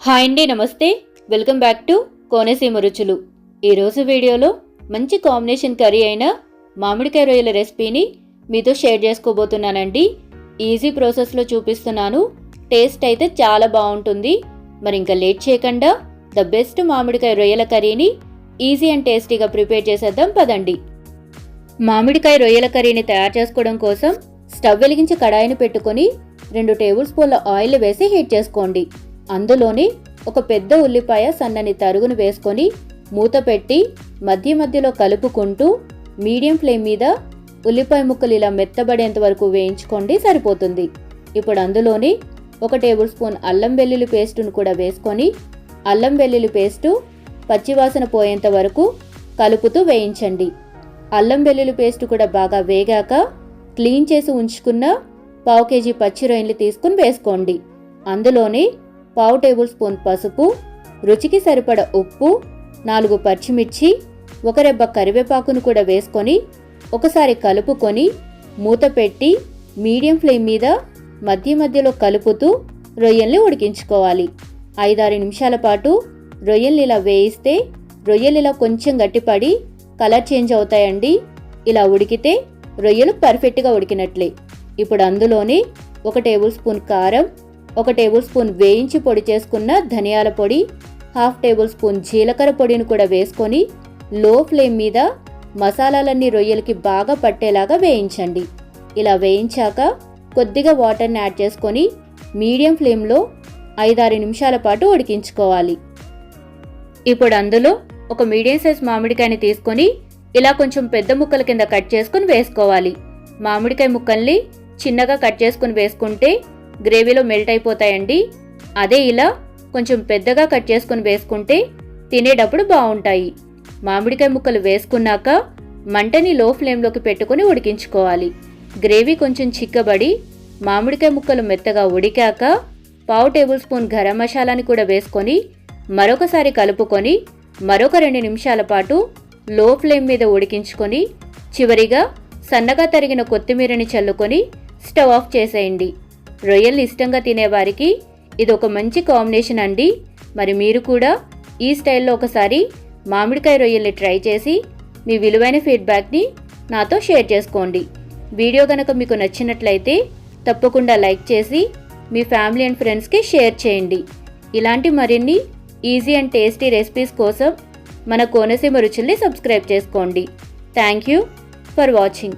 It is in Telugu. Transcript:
హాయ్ అండి, నమస్తే. వెల్కమ్ బ్యాక్ టు కోనసీమ రుచులు. ఈరోజు వీడియోలో మంచి కాంబినేషన్ కర్రీ అయిన మామిడికాయ రొయ్యల రెసిపీని మీతో షేర్ చేసుకోబోతున్నానండి. ఈజీ ప్రాసెస్లో చూపిస్తున్నాను. టేస్ట్ అయితే చాలా బాగుంటుంది. మరి ఇంకా లేట్ చేయకుండా ద బెస్ట్ మామిడికాయ రొయ్యల కర్రీని ఈజీ అండ్ టేస్టీగా ప్రిపేర్ చేసేద్దాం పదండి. మామిడికాయ రొయ్యల కర్రీని తయారు చేసుకోవడం కోసం స్టవ్ వెలిగించి కడాయిని పెట్టుకొని 2 టేబుల్ స్పూన్ల ఆయిల్ వేసి హీట్ చేసుకోండి. అందులోని ఒక పెద్ద ఉల్లిపాయ సన్నని తరుగును వేసుకొని మూత పెట్టి మధ్య మధ్యలో కలుపుకుంటూ మీడియం ఫ్లేమ్ మీద ఉల్లిపాయ ముక్కలు ఇలా మెత్తబడేంత వరకు వేయించుకోండి, సరిపోతుంది. ఇప్పుడు అందులోని 1 టేబుల్ స్పూన్ అల్లం వెల్లుల్లి పేస్టును కూడా వేసుకొని అల్లం వెల్లుల్లి పేస్టు పచ్చివాసన పోయేంత వరకు కలుపుతూ వేయించండి. అల్లం వెల్లుల్లి పేస్టు కూడా బాగా వేగాక క్లీన్ చేసి ఉంచుకున్న 1/2 కేజీ పచ్చి రొయ్యలు తీసుకుని వేసుకోండి. అందులోని 1/2 టేబుల్ స్పూన్ పసుపు, రుచికి సరిపడ ఉప్పు, 4 పచ్చిమిర్చి, 1 రెబ్బ కరివేపాకును కూడా వేసుకొని ఒకసారి కలుపుకొని మూత పెట్టి మీడియం ఫ్లేమ్ మీద మధ్య మధ్యలో కలుపుతూ రొయ్యల్ని ఉడికించుకోవాలి. 5-6 నిమిషాల పాటు రొయ్యల్ని ఇలా వేయిస్తే రొయ్యలు ఇలా కొంచెం గట్టిపడి కలర్ చేంజ్ అవుతాయండి. ఇలా ఉడికితే రొయ్యలు పర్ఫెక్ట్గా ఉడికినట్లే. ఇప్పుడు అందులోని 1 టేబుల్ స్పూన్ కారం, 1 టేబుల్ స్పూన్ వేయించి పొడి చేసుకున్న ధనియాల పొడి, 1/2 టేబుల్ స్పూన్ జీలకర్ర పొడిని కూడా వేసుకొని లో ఫ్లేమ్ మీద మసాలాలన్నీ రొయ్యలకి బాగా పట్టేలాగా వేయించండి. ఇలా వేయించాక కొద్దిగా వాటర్ని యాడ్ చేసుకొని మీడియం ఫ్లేమ్లో 5-6 నిమిషాల పాటు ఉడికించుకోవాలి. ఇప్పుడు అందులో ఒక మీడియం సైజ్ మామిడికాయని తీసుకొని ఇలా కొంచెం పెద్ద ముక్కల కింద కట్ చేసుకుని వేసుకోవాలి. మామిడికాయ ముక్కల్ని చిన్నగా కట్ చేసుకుని వేసుకుంటే గ్రేవీలో మెల్ట్ అయిపోతాయండి. అదే ఇలా కొంచెం పెద్దగా కట్ చేసుకుని వేసుకుంటే తినేటప్పుడు బాగుంటాయి. మామిడికాయ ముక్కలు వేసుకున్నాక మంటని లో ఫ్లేమ్లోకి పెట్టుకుని ఉడికించుకోవాలి. గ్రేవీ కొంచెం చిక్కబడి మామిడికాయ ముక్కలు మెత్తగా ఉడికాక 1/2 టేబుల్ స్పూన్ గరం మసాలాని కూడా వేసుకొని మరొకసారి కలుపుకొని మరొక 2 నిమిషాల పాటు లో ఫ్లేమ్ మీద ఉడికించుకొని చివరిగా సన్నగా తరిగిన కొత్తిమీరని చల్లుకొని స్టవ్ ఆఫ్ చేసేయండి. రొయ్యల్ని ఇష్టంగా తినేవారికి ఇది ఒక మంచి కాంబినేషన్ అండి. మరి మీరు కూడా ఈ స్టైల్లో ఒకసారి మామిడికాయ రొయ్యల్ని ట్రై చేసి మీ విలువైన ఫీడ్బ్యాక్ని నాతో షేర్ చేసుకోండి. వీడియో కనుక మీకు నచ్చినట్లయితే తప్పకుండా లైక్ చేసి మీ ఫ్యామిలీ అండ్ ఫ్రెండ్స్కి షేర్ చేయండి. ఇలాంటి మరిన్ని ఈజీ అండ్ టేస్టీ రెసిపీస్ కోసం మన కోనసీమ రుచుల్ని సబ్స్క్రైబ్ చేసుకోండి. Thank you for watching.